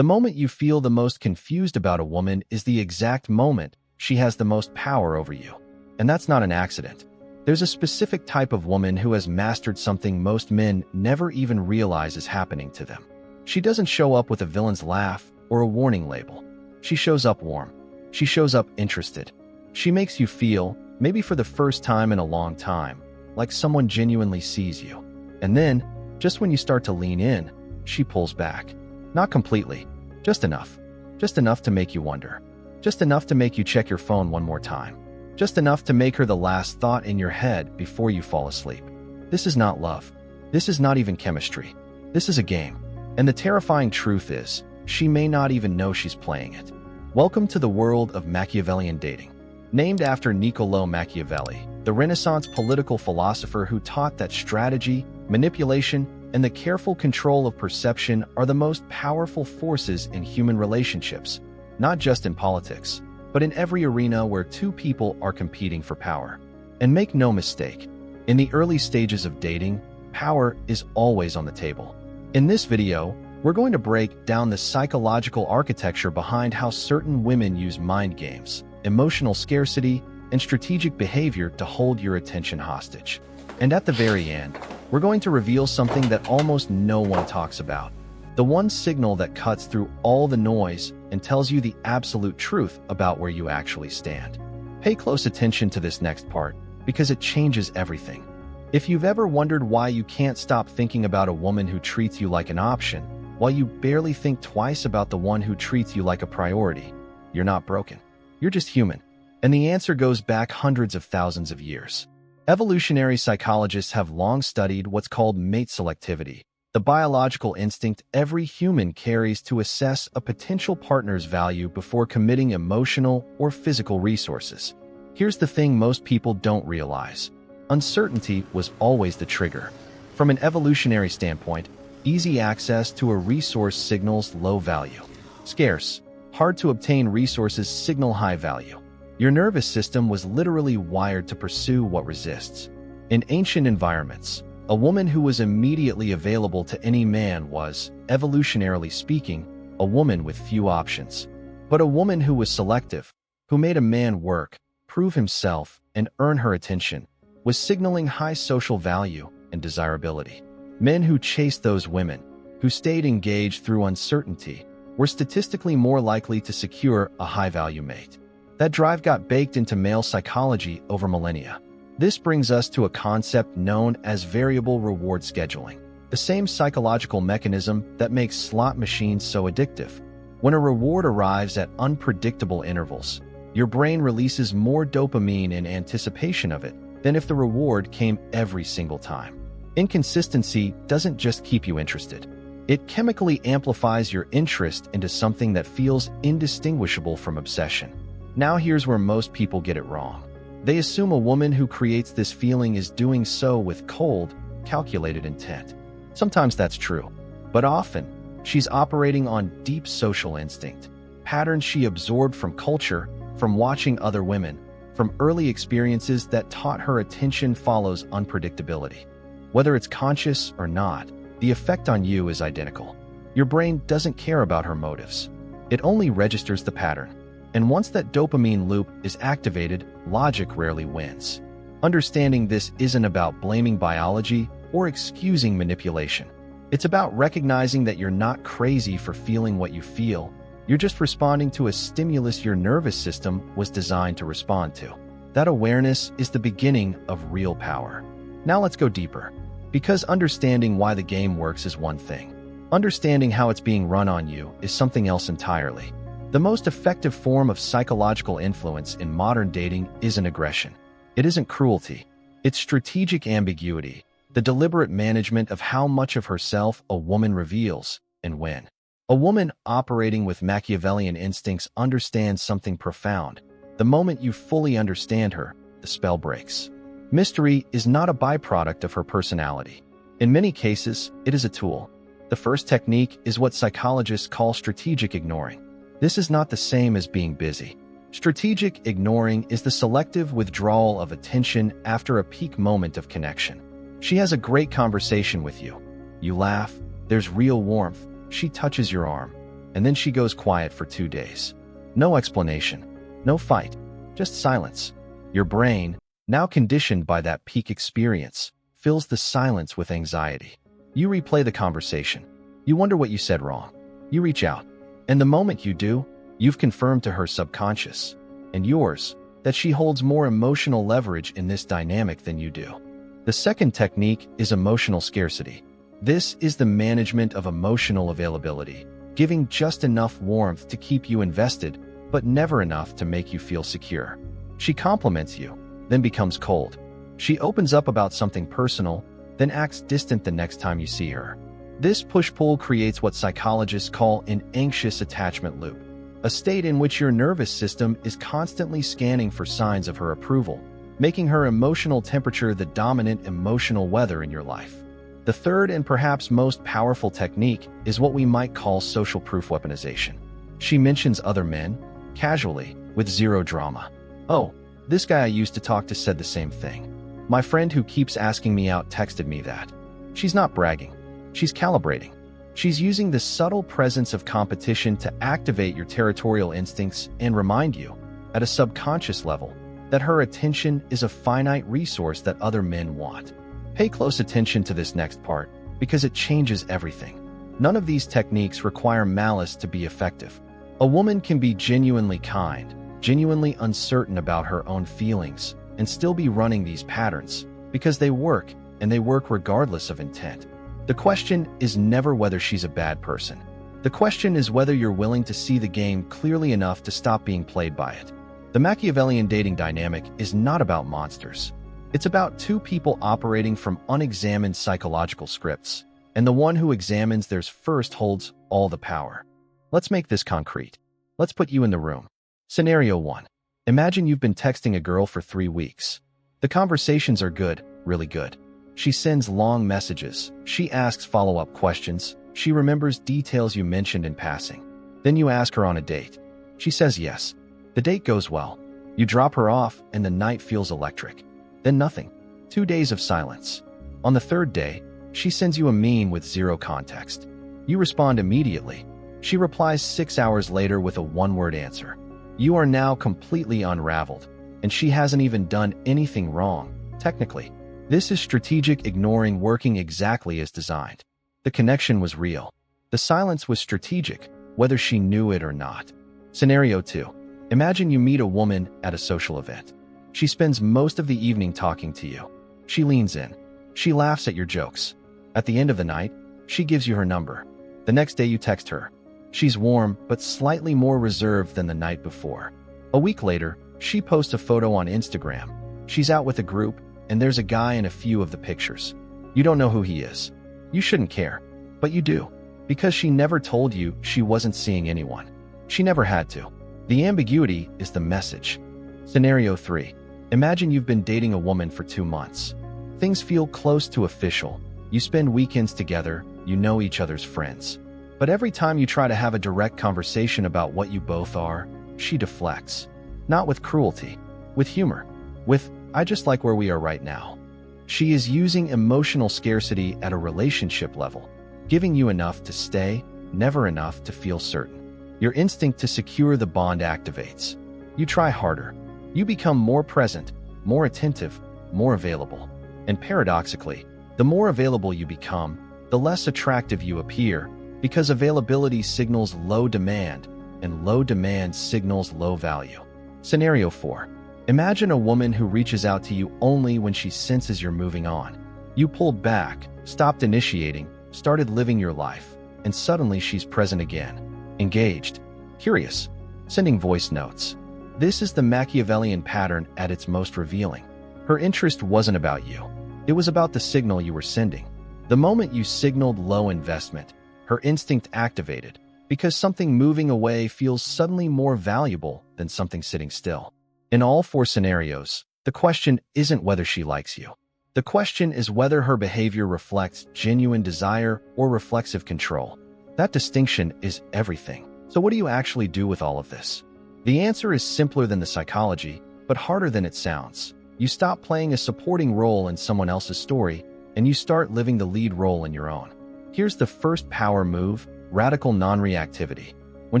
The moment you feel the most confused about a woman is the exact moment she has the most power over you. And that's not an accident. There's a specific type of woman who has mastered something most men never even realize is happening to them. She doesn't show up with a villain's laugh or a warning label. She shows up warm. She shows up interested. She makes you feel, maybe for the first time in a long time, like someone genuinely sees you. And then, just when you start to lean in, she pulls back. Not completely, just enough. Just enough to make you wonder. Just enough to make you check your phone one more time. Just enough to make her the last thought in your head before you fall asleep. This is not love. This is not even chemistry. This is a game. And the terrifying truth is, she may not even know she's playing it. Welcome to the world of Machiavellian dating. Named after Niccolò Machiavelli, the Renaissance political philosopher who taught that strategy, manipulation, and the careful control of perception are the most powerful forces in human relationships, not just in politics, but in every arena where two people are competing for power. And make no mistake, in the early stages of dating, power is always on the table. In this video, we're going to break down the psychological architecture behind how certain women use mind games, emotional scarcity, and strategic behavior to hold your attention hostage. And at the very end, we're going to reveal something that almost no one talks about. The one signal that cuts through all the noise and tells you the absolute truth about where you actually stand. Pay close attention to this next part, because it changes everything. If you've ever wondered why you can't stop thinking about a woman who treats you like an option, while you barely think twice about the one who treats you like a priority, you're not broken. You're just human. And the answer goes back hundreds of thousands of years. Evolutionary psychologists have long studied what's called mate selectivity, the biological instinct every human carries to assess a potential partner's value before committing emotional or physical resources. Here's the thing most people don't realize. Uncertainty was always the trigger. From an evolutionary standpoint, easy access to a resource signals low value. Scarce, hard to obtain resources signal high value. Your nervous system was literally wired to pursue what resists. In ancient environments, a woman who was immediately available to any man was, evolutionarily speaking, a woman with few options. But a woman who was selective, who made a man work, prove himself, and earn her attention, was signaling high social value and desirability. Men who chased those women, who stayed engaged through uncertainty, were statistically more likely to secure a high-value mate. That drive got baked into male psychology over millennia. This brings us to a concept known as variable reward scheduling, the same psychological mechanism that makes slot machines so addictive. When a reward arrives at unpredictable intervals, your brain releases more dopamine in anticipation of it than if the reward came every single time. Inconsistency doesn't just keep you interested. It chemically amplifies your interest into something that feels indistinguishable from obsession. Now here's where most people get it wrong. They assume a woman who creates this feeling is doing so with cold, calculated intent. Sometimes that's true, but often, she's operating on deep social instinct, patterns she absorbed from culture, from watching other women, from early experiences that taught her attention follows unpredictability. Whether it's conscious or not, the effect on you is identical. Your brain doesn't care about her motives. It only registers the pattern. And once that dopamine loop is activated, logic rarely wins. Understanding this isn't about blaming biology or excusing manipulation. It's about recognizing that you're not crazy for feeling what you feel. You're just responding to a stimulus your nervous system was designed to respond to. That awareness is the beginning of real power. Now let's go deeper. Because understanding why the game works is one thing. Understanding how it's being run on you is something else entirely. The most effective form of psychological influence in modern dating isn't aggression. It isn't cruelty. It's strategic ambiguity, the deliberate management of how much of herself a woman reveals and when. A woman operating with Machiavellian instincts understands something profound. The moment you fully understand her, the spell breaks. Mystery is not a byproduct of her personality. In many cases, it is a tool. The first technique is what psychologists call strategic ignoring. This is not the same as being busy. Strategic ignoring is the selective withdrawal of attention after a peak moment of connection. She has a great conversation with you. You laugh, there's real warmth, she touches your arm. and then she goes quiet for 2 days. No explanation, no fight, just silence. Your brain, now conditioned by that peak experience, fills the silence with anxiety. You replay the conversation. You wonder what you said wrong. You reach out. And the moment you do, you've confirmed to her subconscious, and yours, that she holds more emotional leverage in this dynamic than you do. The second technique is emotional scarcity. This is the management of emotional availability, giving just enough warmth to keep you invested, but never enough to make you feel secure. She compliments you, then becomes cold. She opens up about something personal, then acts distant the next time you see her. This push-pull creates what psychologists call an anxious attachment loop, a state in which your nervous system is constantly scanning for signs of her approval, making her emotional temperature the dominant emotional weather in your life. The third and perhaps most powerful technique is what we might call social proof weaponization. She mentions other men, casually, with zero drama. "Oh, this guy I used to talk to said the same thing. My friend who keeps asking me out texted me that." She's not bragging. She's calibrating. She's using the subtle presence of competition to activate your territorial instincts and remind you, at a subconscious level, that her attention is a finite resource that other men want. Pay close attention to this next part, because it changes everything. None of these techniques require malice to be effective. A woman can be genuinely kind, genuinely uncertain about her own feelings, and still be running these patterns, because they work, and they work regardless of intent. The question is never whether she's a bad person. The question is whether you're willing to see the game clearly enough to stop being played by it. The Machiavellian dating dynamic is not about monsters. It's about two people operating from unexamined psychological scripts, and the one who examines theirs first holds all the power. Let's make this concrete. Let's put you in the room. Scenario 1. Imagine you've been texting a girl for 3 weeks. The conversations are good, really good. She sends long messages. She asks follow-up questions. She remembers details you mentioned in passing. Then you ask her on a date. She says yes. The date goes well. You drop her off, and the night feels electric. Then nothing. 2 days of silence. On the third day, she sends you a meme with zero context. You respond immediately. She replies 6 hours later with a one-word answer. You are now completely unraveled, and she hasn't even done anything wrong, technically. This is strategic ignoring working exactly as designed. The connection was real. The silence was strategic, whether she knew it or not. Scenario 2. Imagine you meet a woman at a social event. She spends most of the evening talking to you. She leans in. She laughs at your jokes. At the end of the night, she gives you her number. The next day you text her. She's warm, but slightly more reserved than the night before. A week later, she posts a photo on Instagram. She's out with a group, and there's a guy in a few of the pictures. You don't know who he is. You shouldn't care, but you do, because she never told you she wasn't seeing anyone. She never had to. The ambiguity is the message. Scenario 3. Imagine you've been dating a woman for 2 months. Things feel close to official. You spend weekends together, you know each other's friends. But every time you try to have a direct conversation about what you both are, she deflects. Not with cruelty, with humor, with, "I just like where we are right now." She is using emotional scarcity at a relationship level, giving you enough to stay, never enough to feel certain. Your instinct to secure the bond activates. You try harder. You become more present, more attentive, more available. And paradoxically, the more available you become, the less attractive you appear, because availability signals low demand, and low demand signals low value. Scenario 4. Imagine a woman who reaches out to you only when she senses you're moving on. You pulled back, stopped initiating, started living your life, and suddenly she's present again. Engaged, curious, sending voice notes. This is the Machiavellian pattern at its most revealing. Her interest wasn't about you. It was about the signal you were sending. The moment you signaled low investment, her instinct activated, because something moving away feels suddenly more valuable than something sitting still. In all 4 scenarios, the question isn't whether she likes you. The question is whether her behavior reflects genuine desire or reflexive control. That distinction is everything. So what do you actually do with all of this? The answer is simpler than the psychology, but harder than it sounds. You stop playing a supporting role in someone else's story, and you start living the lead role in your own. Here's the first power move: radical non-reactivity. When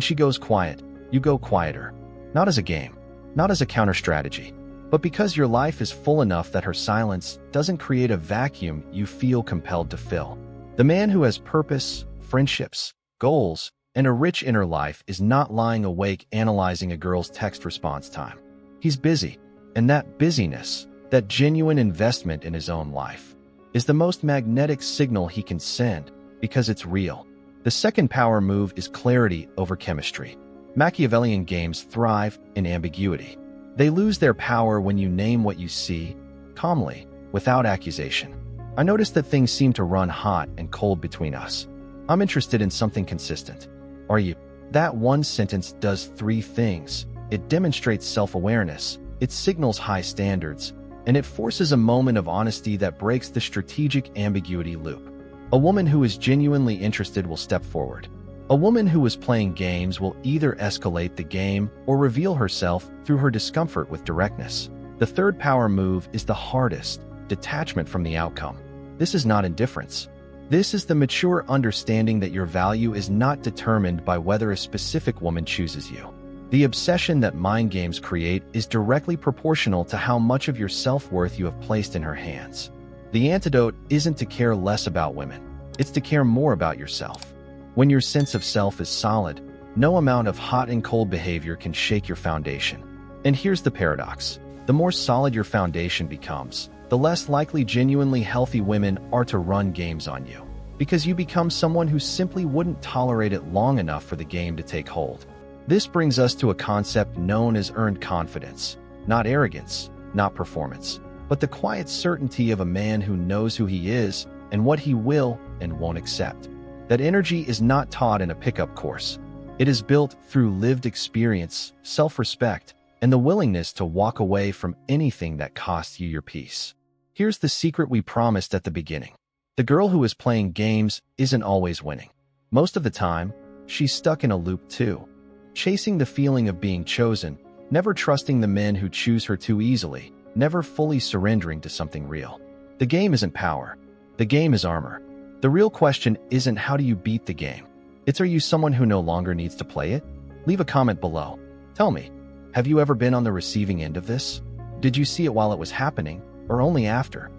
she goes quiet, you go quieter. Not as a game, not as a counter-strategy, but because your life is full enough that her silence doesn't create a vacuum you feel compelled to fill. The man who has purpose, friendships, goals, and a rich inner life is not lying awake analyzing a girl's text response time. He's busy, and that busyness, that genuine investment in his own life, is the most magnetic signal he can send because it's real. The second power move is clarity over chemistry. Machiavellian games thrive in ambiguity. They lose their power when you name what you see, calmly, without accusation. I noticed that things seem to run hot and cold between us. I'm interested in something consistent. Are you? That one sentence does three things. It demonstrates self-awareness, it signals high standards, and it forces a moment of honesty that breaks the strategic ambiguity loop. A woman who is genuinely interested will step forward. A woman who is playing games will either escalate the game or reveal herself through her discomfort with directness. The third power move is the hardest: detachment from the outcome. This is not indifference. This is the mature understanding that your value is not determined by whether a specific woman chooses you. The obsession that mind games create is directly proportional to how much of your self-worth you have placed in her hands. The antidote isn't to care less about women. It's to care more about yourself. When your sense of self is solid, no amount of hot and cold behavior can shake your foundation. And here's the paradox. The more solid your foundation becomes, the less likely genuinely healthy women are to run games on you, because you become someone who simply wouldn't tolerate it long enough for the game to take hold. This brings us to a concept known as earned confidence. Not arrogance, not performance, but the quiet certainty of a man who knows who he is and what he will and won't accept. That energy is not taught in a pickup course. It is built through lived experience, self-respect, and the willingness to walk away from anything that costs you your peace. Here's the secret we promised at the beginning. The girl who is playing games isn't always winning. Most of the time, she's stuck in a loop too, chasing the feeling of being chosen, never trusting the men who choose her too easily, never fully surrendering to something real. The game isn't power. The game is armor. The real question isn't how do you beat the game. It's, are you someone who no longer needs to play it? Leave a comment below. Tell me, have you ever been on the receiving end of this? Did you see it while it was happening, or only after?